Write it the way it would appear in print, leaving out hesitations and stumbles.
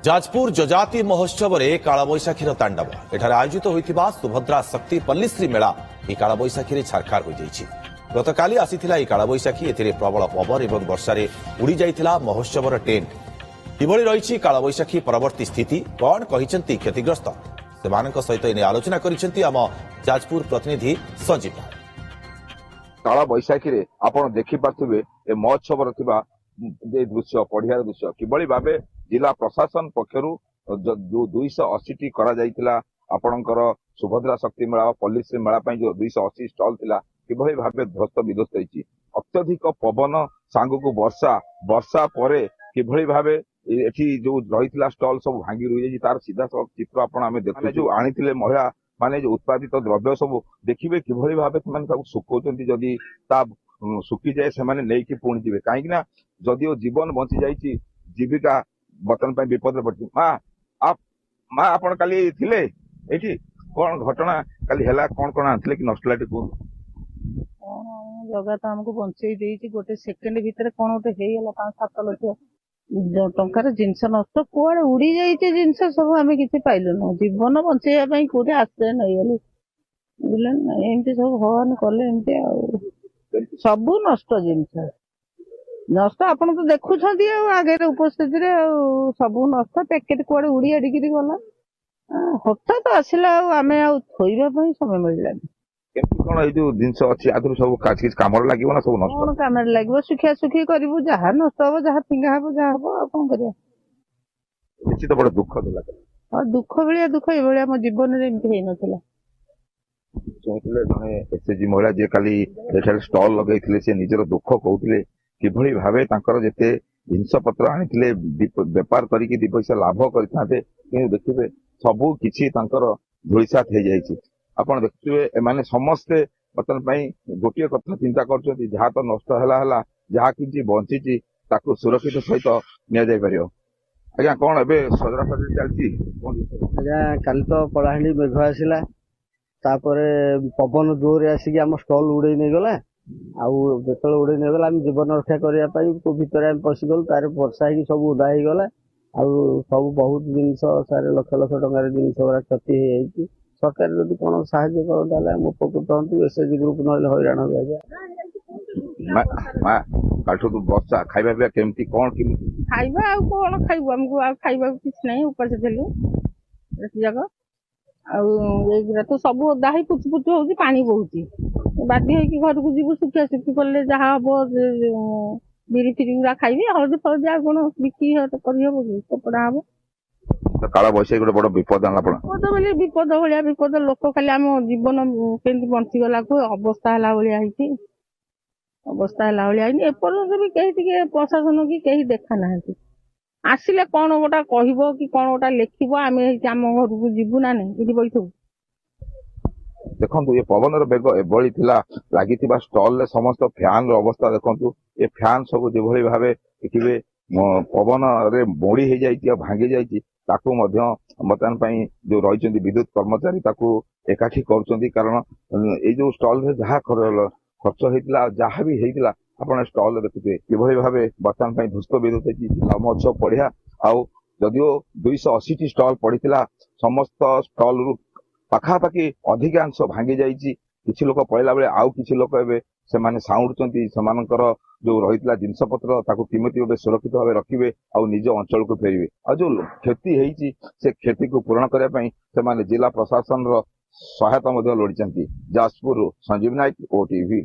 जाजपुर जजाति महोत्सव में कालबैशाखीर तांडव एठारे आयोजित होता सुभद्रा शक्ति पल्लीश्री मेला कालबैशाखी छारखार हो गतकाली आसी कालबैशाखी ए प्रबल पवन और वर्षा उड़ी जाइथिला महोत्सवर टेंट किभଳି रही कालबैशाखी परवर्ती स्थिति कौन कहते क्षतिग्रस्त से सहित इन आलोचना करिसेंती आम जाजपुर प्रतिनिधि संजीव कालबैशाखी आपण देखि पार्थिबे ए महोत्सव दृश्य पढ़िया दृश्य किभଳି भाबे जिला प्रशासन पक्षरु 280 करा जाइतिला आपणकर सुभद्रा शक्ति मेला पल्लीश्री मेला पई जो 280 स्टॉल थिला किभଳି भाबे ध्वस्त विध्वस्त होईची अत्यधिक पवन सांगकु वर्षा परे किभଳି भाबे एठी जो रहितिला स्टॉल सब भांगी रुई जाई तार सीधा सब चित्र आपण हमें देखले जो आनिथिले महिला माने जो उत्पादित द्रव्य सब देखिबे किभଳି भाबे माने ताकु सुकोचंती जदी ता सुखी जाए से माने नेकी पुणी जिवे काहेकि ना जदिओ जीवन बंची जाइची जीविका बर्तन पे विपद पड़ती माँ आपण काली थिले एठी कौन घटना काली हैला कौन आनथिले कि नष्ट लाटी को जगह तो हमको बंचई देइची गोटे सेकेंड भीतर कौन गोटे हेगला 5-7 लाख टंकार जिनस नष्ट कुआड़े उड़ी जाइए जिनस सब आम किसी पाइलुन जीवन बंचेगा कौटे आश्रय नहीं गलु बुझे एमती सब भगवान कले एमती सबू नष्ट जिनस नष्ट आपन तो देखुं आगे उपस्थित सबू नष्ट पैकेट कुआड़े उड़ी आड़िकी गला हठात आसला आम थोड़ा समय मिललानी कौन ये जिनस अच्छी आदि सब कम लगे ना सब नष्ट कौन कम लगे सुखिया सुखी करूँ जहाँ नष्ट हम जहाँ फिंगा हम जहाँ हम कौन कर निश्चित बड़ा दुख दुख भाया दुख ये मो जीवन में एमती होता जड़े एसएचजी महिला जी काली स्टल लगे से निजर दुख कहते किभଳି भावे तांकर जेते जिनस पत्र आनिथिले व्यापार करके 2 पैसा लाभ करते देखिए सबू किछि तांकर धूलिसात हो जाइए आपण देखिए एमाने समस्ते बर्तन पाई गोटे कथा चिंता करछथि जहाँ तो नष्ट है जहाँ कि बंची ताकू सुरक्षित सहित नि जाय परियो आज्ञा कौन एबे सजरा सजरी चलती आज्ञा काली तो पड़ाहांडी मेघ आसिला तापरे पवन जोर आसिक आम स्टल उड़े नहीं गला जो उड़े नहीं गला जीवन रक्षा करने भितर आम पशिगलु तार वर्षा हो सब उदा हो गला सब बहुत जिनस सारे लक्ष लक्ष टकर जिन क्षति हो जाती सरकार जब कौन साहय करते उपकृत हूँ एसएचजी ग्रुप ना हईराण हो वर्षा खाଇବା ପିଇବା କେମିତି କଣ କେମିତି खाइबा आ कौन खाइबू आमको खाइबा किसी ना उपास देलु जाक आगुरा तो सब ओदा ही पुच पुच हो पानी बहुत बाध्य होगी घर को जीव सुखिया सुखी कले जहाँ हम बिरी फिरी गुरा खाइबे हलदी फलदी आ कौन बिक्री करहब कि कपड़ा हम कालबैशाखी गोटे बड़ विपद आना विपद बोले विपद भाया विपद लोक खाली आम जीवन केमती बंचीगला अवस्था है भाई अवस्था है एपर्यंत भी कहीं प्रशासन की कहीं देखा ना आसिले कौन गोटा कहब कि कौन गोटा लिखब आम घर को जीवु ना नहीं ये बैठू देखो ये पवन बेग एभली लगी स्टल समस्त फैन अवस्था देखो ये फैन सब जो भाव देखिए पवन रे मोड़ी हो जाए भांगी जाए बर्तमान जो रही विद्युत कर्मचारी एकाठी कर कारण ये जो स्टल जहाँ खर्च होता जहाँ भी होता आप स्टल देखुए किभଳି भाव बर्तमान ध्वस्त विध्वस्त जिला महोत्सव पढ़िया आदियो 280 स्टल पड़ा समस्त स्टल रु पाखापाखि अधिकांश भांगी जाइए किसी लोक पड़ला बेले आउ किसी लोक से साउंडुंट से जो रही जिनस पत्र किमित भाव सुरक्षित भाव रखिए निज अंचल को फेरवे आ जो क्षति होती से क्षति को पूरण करने जिला प्रशासन सहायता लोड़ी जाजपुर संजीव नायक ओटीवी।